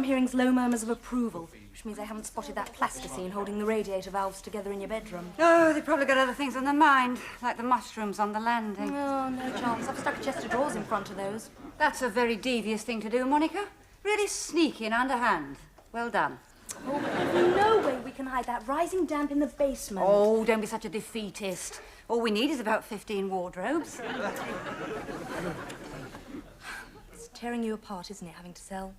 hearing's low murmurs of approval, which means they haven't spotted that plasticine holding the radiator valves together in your bedroom. Oh, they've probably got other things on their mind, like the mushrooms on the landing. Oh, no chance. I've stuck a chest of drawers in front of those. That's a very devious thing to do, Monica. Really sneaky and underhand. Well done. Oh, there's no way we can hide that rising damp in the basement. Oh, don't be such a defeatist. All we need is about 15 wardrobes. It's tearing you apart, isn't it, having to sell?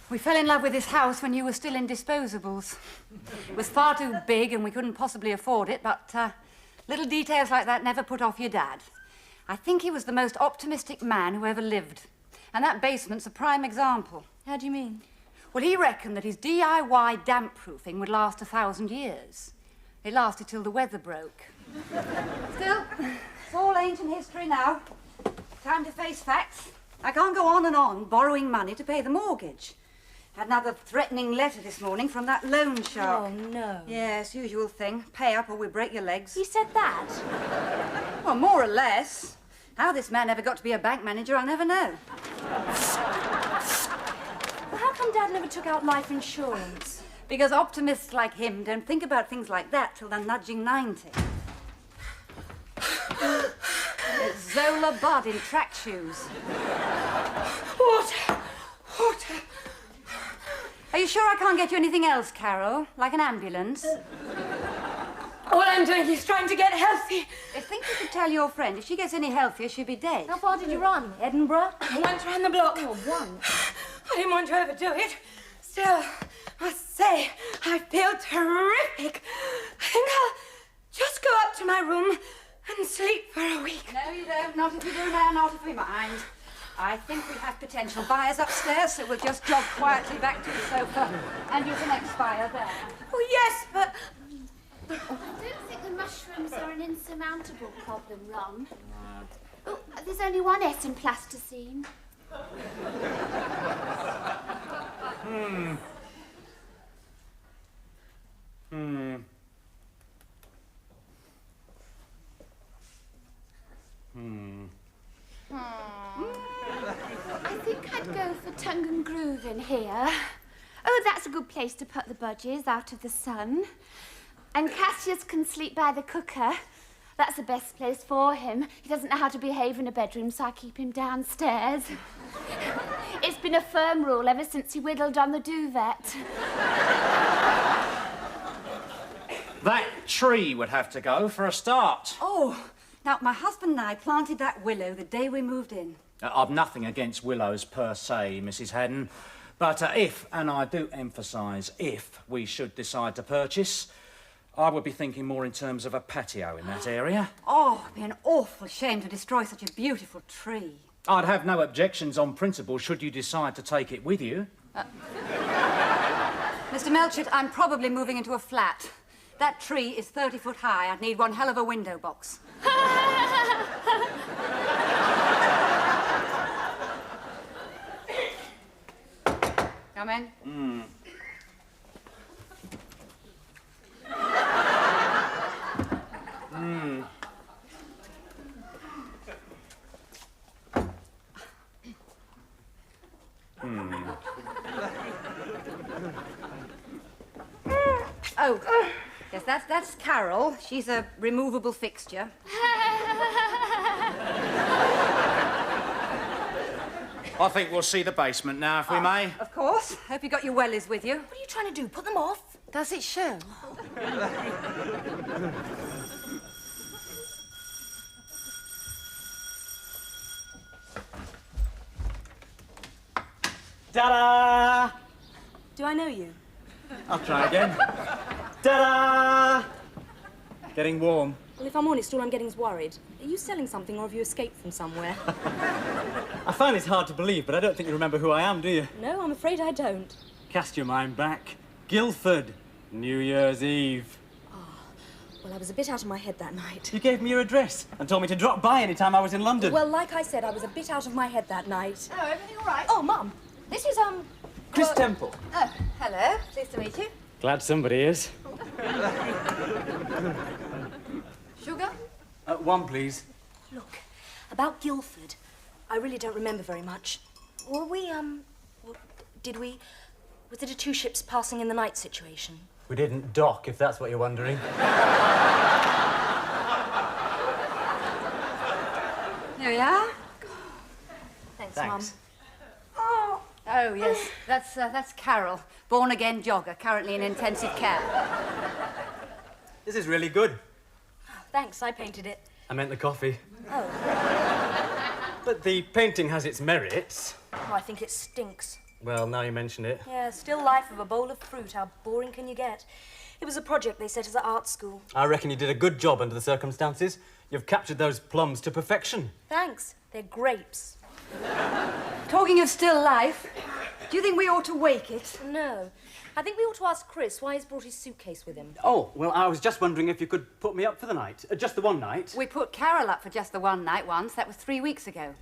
We fell in love with this house when you were still in disposables. It was far too big and we couldn't possibly afford it, but little details like that never put off your dad. I think he was the most optimistic man who ever lived. And that basement's a prime example. How do you mean? Well, he reckoned that his DIY damp-proofing would last 1,000 years. It lasted till the weather broke. Still, it's all ancient history now. Time to face facts. I can't go on and on borrowing money to pay the mortgage. Had another threatening letter this morning from that loan shark. Oh, no. Yes, usual thing. Pay up or we break your legs. He said that? Well, more or less. How this man ever got to be a bank manager, I'll never know. Well, how come Dad never took out life insurance? Because optimists like him don't think about things like that till they're nudging 90. It's Zola Budd in track shoes. Water! Water! Are you sure I can't get you anything else, Carol? Like an ambulance? All I'm doing is trying to get healthy. I think you could tell your friend if she gets any healthier, she'll be dead. How far did you run? Edinburgh? Once round the block. Oh, once. I didn't want to overdo it. Still, I must say, I feel terrific. I think I'll just go up to my room and sleep for a week. No, you don't. Not if you do now, not if we mind. I think we have potential buyers upstairs, so we'll just jog quietly back to the sofa and you can expire there. Oh, yes, but... I don't think the mushrooms are an insurmountable problem, Ron. Oh, there's only one S in plasticine. I think I'd go for tongue and groove in here. Oh, that's a good place to put the budgies out of the sun. And Cassius can sleep by the cooker. That's the best place for him. He doesn't know how to behave in a bedroom, so I keep him downstairs. It's been a firm rule ever since he whittled on the duvet. That tree would have to go for a start. Oh, now, my husband and I planted that willow the day we moved in. I've nothing against willows per se, Mrs. Haddon, but if, and I do emphasise if, we should decide to purchase, I would be thinking more in terms of a patio in that area. Oh, it'd be an awful shame to destroy such a beautiful tree. I'd have no objections on principle should you decide to take it with you. Mr. Melchett, I'm probably moving into a flat. That tree is 30 foot high. I'd need one hell of a window box. Come in. Oh, yes, that's Carol. She's a removable fixture. I think we'll see the basement now, if we may. Of course. Hope you got your wellies with you. What are you trying to do? Put them off? Does it show? Ta-da! Do I know you? I'll try again. Ta-da! Getting warm. Well, if I'm honest, all I'm getting is worried. Are you selling something or have you escaped from somewhere? I find this hard to believe, but I don't think you remember who I am, do you? No, I'm afraid I don't. Cast your mind back. Guildford. New Year's Eve. Well, I was a bit out of my head that night. You gave me your address and told me to drop by any time I was in London. Well, like I said, I was a bit out of my head that night. Oh, everything all right? Oh, Mum, this is, Chris Temple. Oh, hello. Pleased to meet you. Glad somebody is. Sugar? One, please. Look, about Guildford, I really don't remember very much. Were we, Did we? Was it a two ships passing in the night situation? We didn't dock, if that's what you're wondering. Here we are. Thanks, Thanks. Mum. Oh, yes. That's Carol, born-again jogger, currently in intensive care. This is really good. Thanks, I painted it. I meant the coffee. Oh. But the painting has its merits. Oh, I think it stinks. Well, now you mention it. Yeah, still life of a bowl of fruit. How boring can you get? It was a project they set us at art school. I reckon you did a good job under the circumstances. You've captured those plums to perfection. Thanks. They're grapes. Talking of still life, do you think we ought to wake it? No. I think we ought to ask Chris why he's brought his suitcase with him. Oh, well, I was just wondering if you could put me up for the night. Just the one night. We put Carol up for just the one night once. That was 3 weeks ago.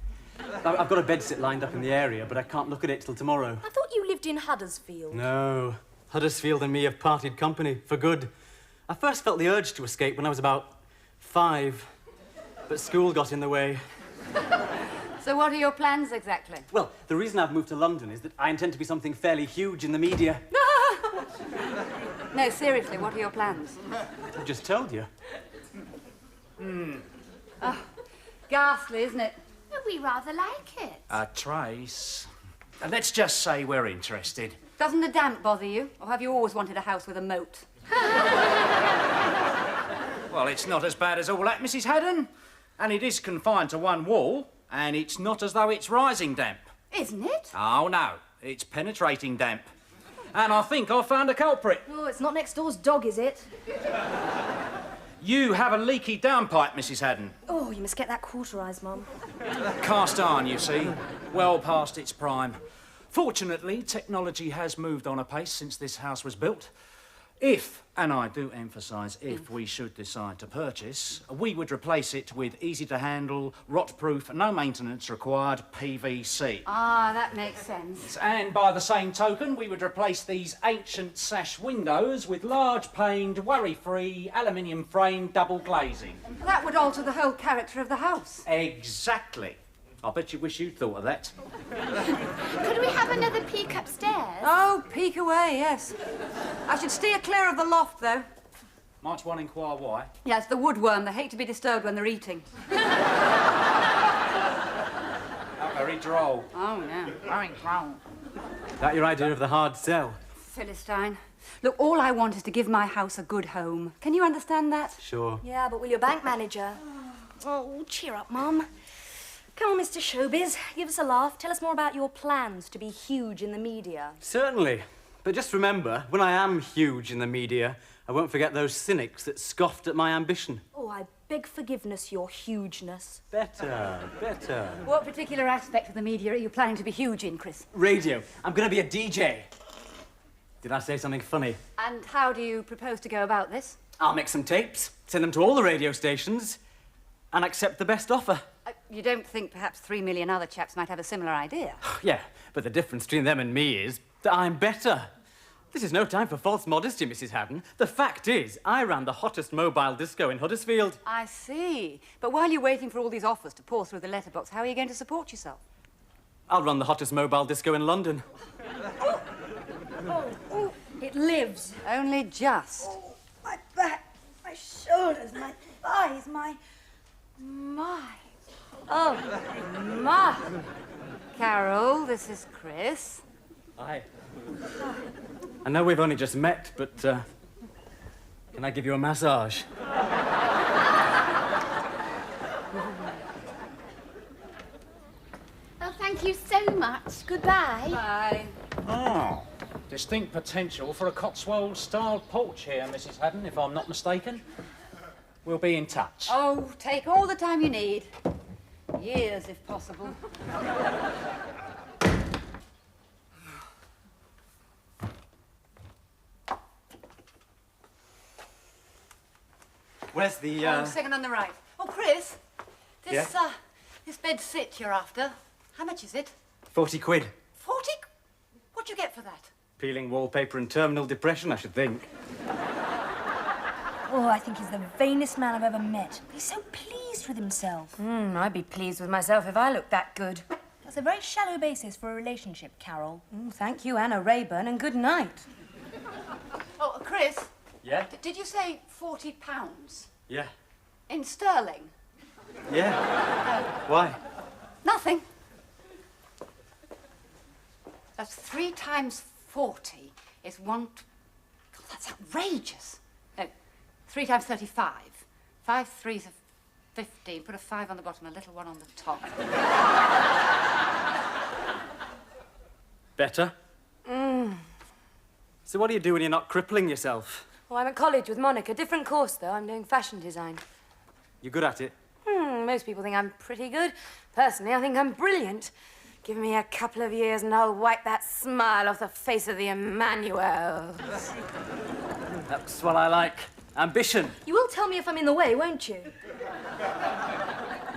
I've got a bedsit lined up in the area, but I can't look at it till tomorrow. I thought you lived in Huddersfield. No. Huddersfield and me have parted company for good. I first felt the urge to escape when I was about 5, but school got in the way. So what are your plans exactly? Well, the reason I've moved to London is that I intend to be something fairly huge in the media. No, seriously, what are your plans? I've just told you. Ghastly, isn't it? But we rather like it. Trace. Let's just say we're interested. Doesn't the damp bother you? Or have you always wanted a house with a moat? Well, it's not as bad as all that, Mrs. Haddon. And it is confined to one wall, and it's not as though it's rising damp. Isn't it? Oh, no. It's penetrating damp. And I think I've found a culprit. Oh, it's not next door's dog, is it? You have a leaky downpipe, Mrs. Haddon. Oh, you must get that cauterised, Mum. Cast iron, you see. Well past its prime. Fortunately, technology has moved on apace since this house was built. If, and I do emphasise if, we should decide to purchase, we would replace it with easy-to-handle, rot-proof, no maintenance required PVC. Ah, that makes sense. And by the same token, we would replace these ancient sash windows with large-paned, worry-free, aluminium-framed double glazing. That would alter the whole character of the house. Exactly. I bet you wish you'd thought of that. Could we have another peek upstairs? Oh, peek away, yes. I should steer clear of the loft, though. Might one inquire why? Yes, the woodworm. They hate to be disturbed when they're eating. How very droll. Oh, no. Very droll. That your idea of the hard sell? Philistine. Look, all I want is to give my house a good home. Can you understand that? Sure. Yeah, but will your bank manager? Oh, cheer up, Mum. Come on, Mr. Showbiz. Give us a laugh. Tell us more about your plans to be huge in the media. Certainly. But just remember, when I am huge in the media, I won't forget those cynics that scoffed at my ambition. Oh, I beg forgiveness, your hugeness. Better. What particular aspect of the media are you planning to be huge in, Chris? Radio. I'm going to be a DJ. Did I say something funny? And how do you propose to go about this? I'll make some tapes, send them to all the radio stations, and accept the best offer. You don't think perhaps 3 million other chaps might have a similar idea? Yeah, but the difference between them and me is that I'm better. This is no time for false modesty, Mrs. Haddon. The fact is, I ran the hottest mobile disco in Huddersfield. I see. But while you're waiting for all these offers to pour through the letterbox, how are you going to support yourself? I'll run the hottest mobile disco in London. Oh, it lives. Only just. Oh, my back, my shoulders, my thighs, my... Oh, my. Carol, this is Chris. Hi. I know we've only just met, but can I give you a massage? Oh, thank you so much. Goodbye. Bye. Oh, distinct potential for a Cotswold-style porch here, Mrs. Haddon, if I'm not mistaken. We'll be in touch. Oh, take all the time you need. Years, if possible. Where's the, Oh, second on the right. Oh, Chris, this, Yeah? this bed sit you're after, how much is it? 40 quid. 40? What'd you get for that? Peeling wallpaper and terminal depression, I should think. Oh, I think he's the vainest man I've ever met. He's so pleased with himself. I'd be pleased with myself if I looked that good. That's a very shallow basis for a relationship, Carol. Thank you, Anna Rayburn, and good night. Oh, Chris. Yeah? Did you say £40? Yeah. In sterling? Yeah. Why? Nothing. That's 3 times 40 is one... God, that's outrageous. No, 3 times 35. 5 threes are 15. Put a 5 on the bottom, a little 1 on the top. Better? So what do you do when you're not crippling yourself? Well, I'm at college with Monica. Different course, though. I'm doing fashion design. You're good at it? Most people think I'm pretty good. Personally, I think I'm brilliant. Give me a couple of years and I'll wipe that smile off the face of the Emmanuel. That's what I like. Ambition. You will tell me if I'm in the way, won't you?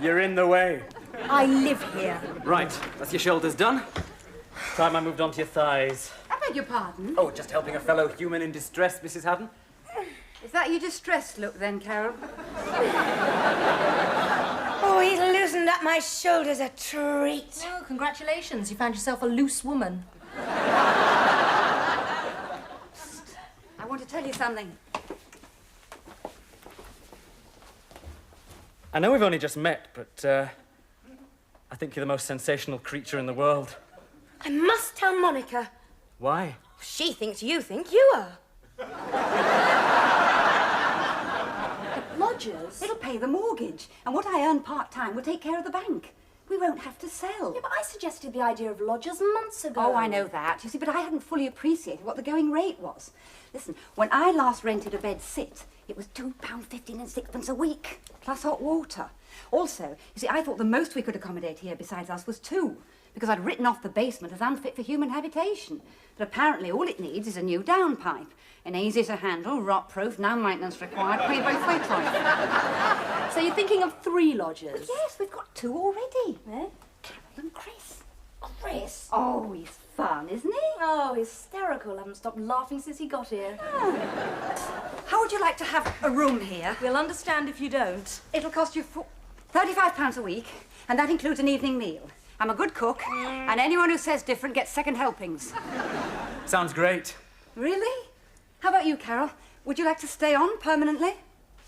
You're in the way. I live here. Right, that's your shoulders done. Time I moved on to your thighs. I beg your pardon? Oh, just helping a fellow human in distress, Mrs. Haddon. Is that your distressed look, then, Carol? Oh, he's loosened up my shoulders a treat. Oh, congratulations. You found yourself a loose woman. I want to tell you something. I know we've only just met, but I think you're the most sensational creature in the world. I must tell Monica. Why? She thinks you think you are. Lodgers? It'll pay the mortgage, and what I earn part-time will take care of the bank. We won't have to sell. Yeah, but I suggested the idea of lodgers months ago. Oh, I know that. You see, but I hadn't fully appreciated what the going rate was. Listen, when I last rented a bed sit, it was £2.15 and sixpence a week, plus hot water. Also, you see, I thought the most we could accommodate here besides us was 2, because I'd written off the basement as unfit for human habitation. But apparently all it needs is a new downpipe. An easy to handle, rot-proof, no maintenance required, pay both way price. So you're thinking of 3 lodgers? Yes, we've got 2 already. Eh? Carol and Chris. Chris? Oh, he's fun, isn't he? Oh, hysterical. I haven't stopped laughing since he got here. How would you like to have a room here? We'll understand if you don't. It'll cost you £35 a week, and that includes an evening meal. I'm a good cook, and anyone who says different gets second helpings. Sounds great. Really? How about you, Carol? Would you like to stay on permanently?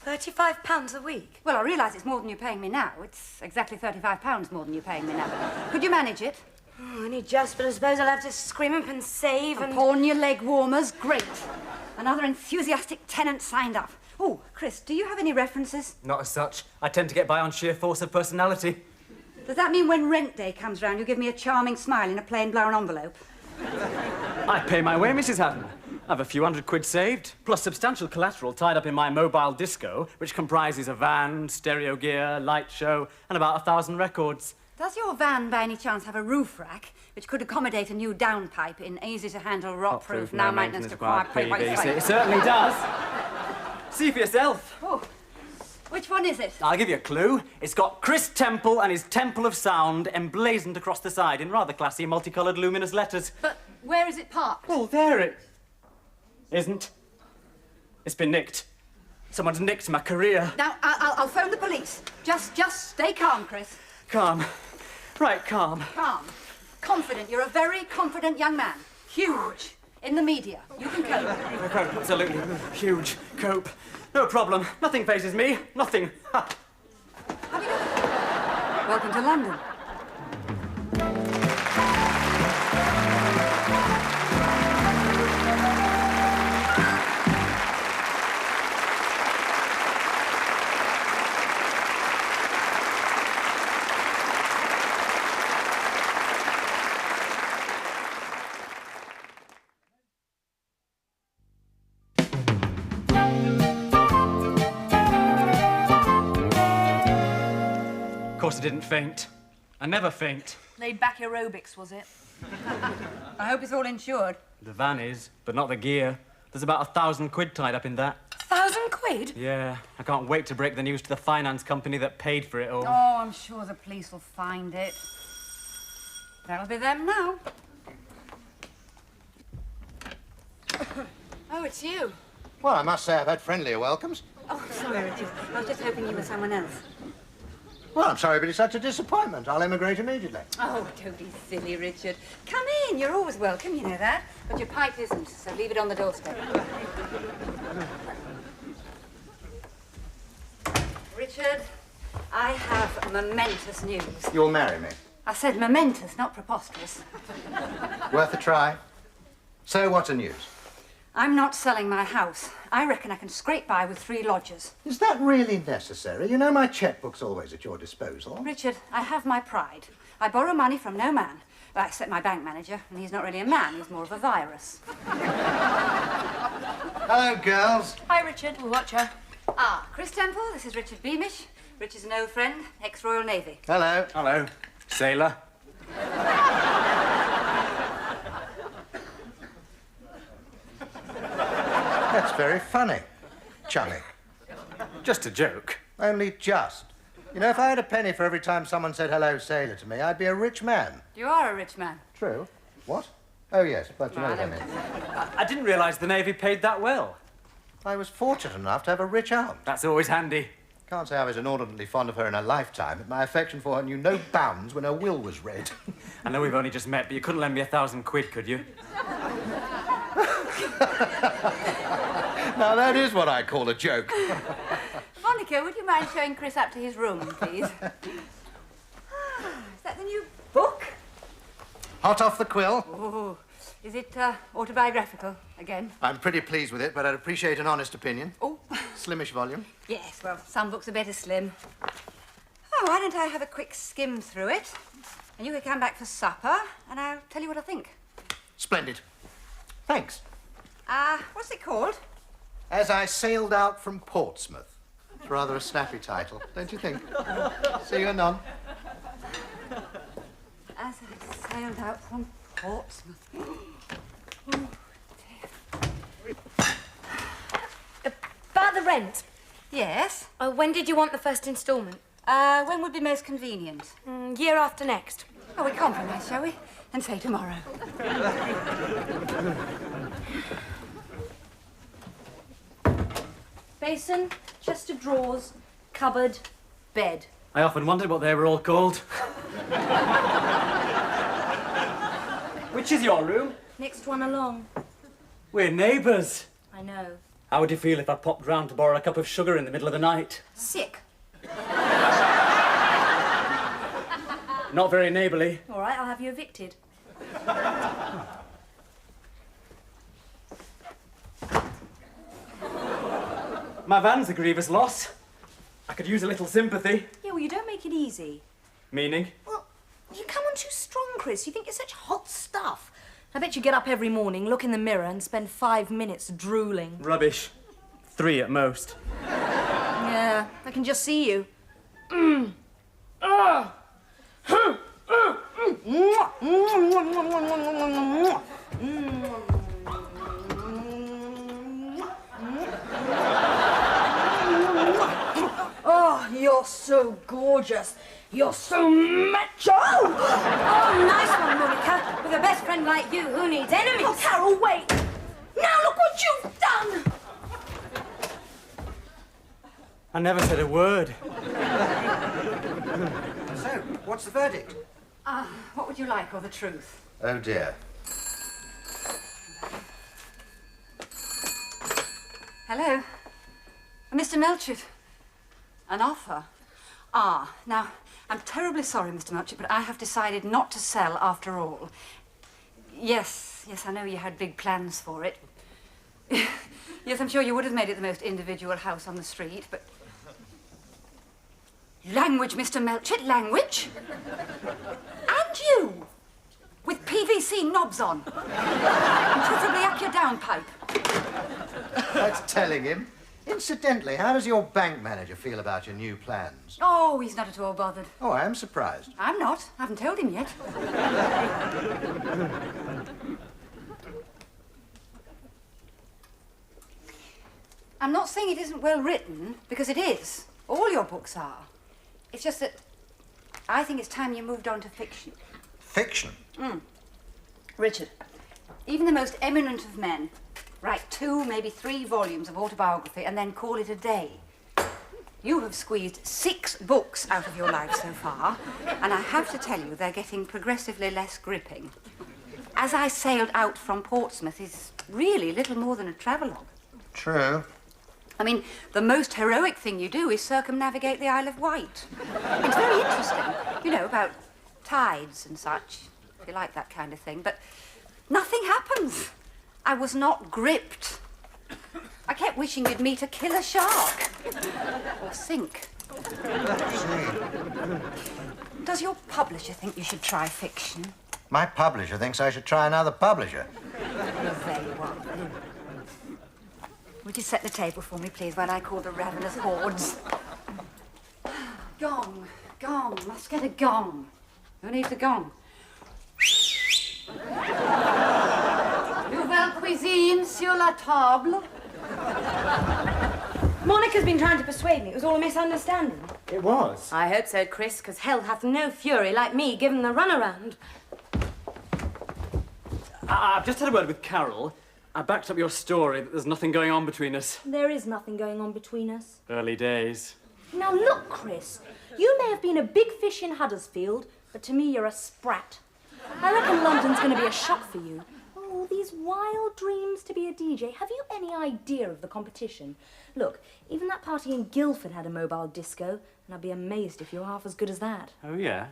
£35 a week. Well, I realise it's more than you're paying me now. It's exactly £35 more than you're paying me now. Could you manage it? Oh, only just, but I suppose I'll have to scrimp and save and... Pawn your leg warmers, great. Another enthusiastic tenant signed up. Oh, Chris, do you have any references? Not as such. I tend to get by on sheer force of personality. Does that mean when rent day comes round, you give me a charming smile in a plain brown envelope? I pay my way, Mrs. Haddon. I've a few £100 saved, plus substantial collateral tied up in my mobile disco, which comprises a van, stereo gear, light show, and about 1,000 records. Does your van, by any chance, have a roof rack which could accommodate a new downpipe in easy-to-handle, rot-proof, no maintenance required, PVC? It certainly does. See for yourself. Oh, which one is it? I'll give you a clue. It's got Chris Temple and his Temple of Sound emblazoned across the side in rather classy, multicoloured, luminous letters. But where is it parked? Oh, there it isn't. It's been nicked. Someone's nicked my career. Now, I'll phone the police. Just stay calm, Chris. Calm. Right, calm. Calm. Confident. You're a very confident young man. Huge. In the media. You can cope. Absolutely huge. Cope. No problem. Nothing faces me. Nothing. Ha. How do you do? Welcome to London. Of course I didn't faint. I never faint. Laid back aerobics, was it? I hope it's all insured. The van is, but not the gear. There's about £1,000 tied up in that. £1,000? Yeah, I can't wait to break the news to the finance company that paid for it all. Oh, I'm sure the police will find it. That'll be them now. Oh, it's you. Well, I must say I've had friendlier welcomes. Oh, sorry, Richard. I was just hoping you were someone else. Well, I'm sorry, but it's such a disappointment. I'll emigrate immediately. Oh, don't be silly, Richard. Come in. You're always welcome, you know that. But your pipe isn't, so leave it on the doorstep. Richard, I have momentous news. You'll marry me. I said momentous, not preposterous. Worth a try. So, what's the news? I'm not selling my house. I reckon I can scrape by with 3 lodgers. Is that really necessary? You know my checkbook's always at your disposal. Richard, I have my pride. I borrow money from no man. Well, except my bank manager, and he's not really a man, he's more of a virus. Hello, girls. Hi, Richard. We'll watch her. Ah, Chris Temple, this is Richard Beamish. Richard's an old friend, ex-Royal Navy. Hello. Hello, sailor. That's very funny. Chummy. Just a joke. Only just. You know, if I had a penny for every time someone said hello, sailor to me, I'd be a rich man. You are a rich man. True. What? Oh, yes, but you know what I mean. I didn't realise the Navy paid that well. I was fortunate enough to have a rich aunt. That's always handy. Can't say I was inordinately fond of her in her lifetime, but my affection for her knew no bounds when her will was read. I know we've only just met, but you couldn't lend me 1,000 quid, could you? Now, that is what I call a joke. Monica, would you mind showing Chris up to his room, please? Is that the new book? Hot off the quill. Oh, is it autobiographical again? I'm pretty pleased with it, but I'd appreciate an honest opinion. Oh. Slimish volume. Yes, well, some books are better slim. Oh, why don't I have a quick skim through it? And you can come back for supper, and I'll tell you what I think. Splendid. Thanks. What's it called? As I Sailed Out from Portsmouth. It's rather a snappy title, don't you think? See you anon. As I sailed out from Portsmouth. Oh, dear. About the rent. Yes? When did you want the first instalment? When would be most convenient? Year after next. Oh, we compromise, shall we? And say tomorrow. Basin, chest of drawers, cupboard, bed. I often wondered what they were all called. Which is your room? Next one along. We're neighbours. I know. How would you feel if I popped round to borrow a cup of sugar in the middle of the night? Sick. Not very neighbourly. All right, I'll have you evicted. My van's a grievous loss. I could use a little sympathy. Yeah, well, you don't make it easy. Meaning? Well, you come on too strong, Chris. You think you're such hot stuff. I bet you get up every morning, look in the mirror, and spend 5 minutes drooling. Rubbish. 3 at most. Yeah, I can just see you. Oh, you're so gorgeous. You're so macho. Oh, nice one, Monica. With a best friend like you, who needs enemies? Oh, Carol, wait. Now look what you've done. I never said a word. So, what's the verdict? What would you like, or the truth? Oh, dear. Hello? Mr. Melchett. An offer? Now, I'm terribly sorry, Mr. Melchett, but I have decided not to sell after all. Yes, I know you had big plans for it. Yes, I'm sure you would have made it the most individual house on the street, but... Language, Mr. Melchett, language? And you! With PVC knobs on. And preferably up your downpipe. That's telling him. Incidentally, how does your bank manager feel about your new plans? Oh, he's not at all bothered. Oh, I am surprised. I'm not. I haven't told him yet. I'm not saying it isn't well written, because it is. All your books are. It's just that I think it's time you moved on to fiction. Fiction? Richard, even the most eminent of men write 2, maybe 3 volumes of autobiography and then call it a day. You have squeezed 6 books out of your life so far, and I have to tell you, they're getting progressively less gripping. As I Sailed Out from Portsmouth is really little more than a travelogue. True. I mean, the most heroic thing you do is circumnavigate the Isle of Wight. It's very interesting, you know, about tides and such, if you like that kind of thing, but nothing happens. I was not gripped. I kept wishing you'd meet a killer shark. Or sink. Does your publisher think you should try fiction? My publisher thinks I should try another publisher. Well, there you are. Would you set the table for me, please, while I call the ravenous hordes? Gong, gong, must get a gong. Who needs a gong? Nouvelle cuisine sur la table. Monica's been trying to persuade me it was all a misunderstanding. It was. I hope so, Chris, because hell hath no fury like me given the runaround. I've just had a word with Carol. I backed up your story that there's nothing going on between us. There is nothing going on between us. Early days. Now look, Chris, you may have been a big fish in Huddersfield, but to me you're a sprat. I reckon London's going to be a shock for you. Oh, these wild dreams to be a DJ. Have you any idea of the competition? Look, even that party in Guildford had a mobile disco, and I'd be amazed if you're half as good as that. Oh, yeah?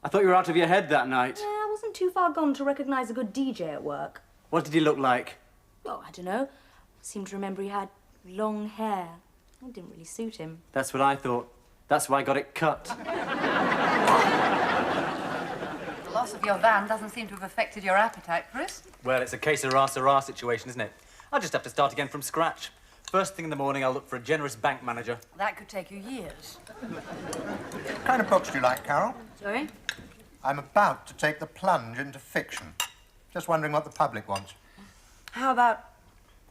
I thought you were out of your head that night. Yeah, I wasn't too far gone to recognise a good DJ at work. What did he look like? Oh, I don't know. I seem to remember he had long hair. It didn't really suit him. That's what I thought. That's why I got it cut. The loss of your van doesn't seem to have affected your appetite, Chris. Well, it's a case of rah situation, isn't it? I'll just have to start again from scratch. First thing in the morning, I'll look for a generous bank manager. That could take you years. What kind of books do you like, Carol? Sorry? I'm about to take the plunge into fiction. Just wondering what the public wants. How about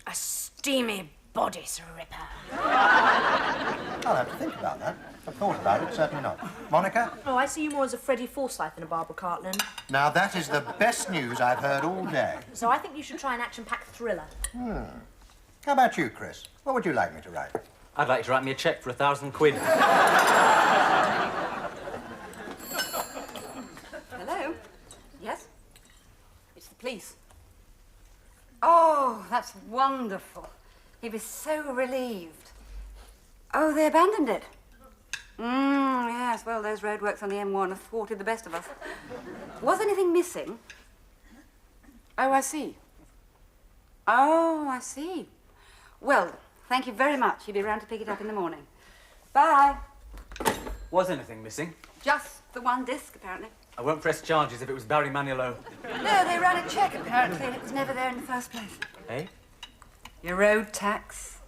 a steamy bodice ripper? I'll have to think about that. I've thought about it, certainly not. Monica? Oh, I see you more as a Freddie Forsyth than a Barbara Cartland. Now, that is the best news I've heard all day. So I think you should try an action-packed thriller. How about you, Chris? What would you like me to write? I'd like you to write me a cheque for £1,000. Hello? Yes? It's the police. Oh, that's wonderful. He was so relieved. Oh, they abandoned it. Yes, well, those roadworks on the M1 have thwarted the best of us. Was anything missing? Oh, I see. Oh, I see. Well, thank you very much. You'll be around to pick it up in the morning. Bye. Was anything missing? Just the one disc, apparently. I won't press charges if it was Barry Manilow. No, they ran a check, apparently, and it was never there in the first place. Eh? Your road tax.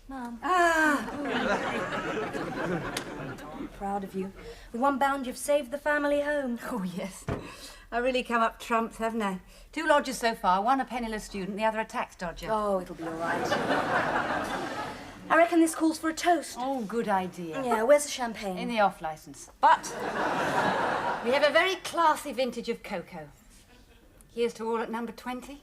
Mum. Ah, I'm proud of you. With one bound, you've saved the family home. oh, yes. I've really come up trumps, haven't I? 2 lodgers so far, one a penniless student, the other a tax dodger. Oh, it'll be all right. I reckon this calls for a toast. Oh, good idea. Yeah, where's the champagne? In the off licence. But we have a very classy vintage of cocoa. Here's to all at number 20.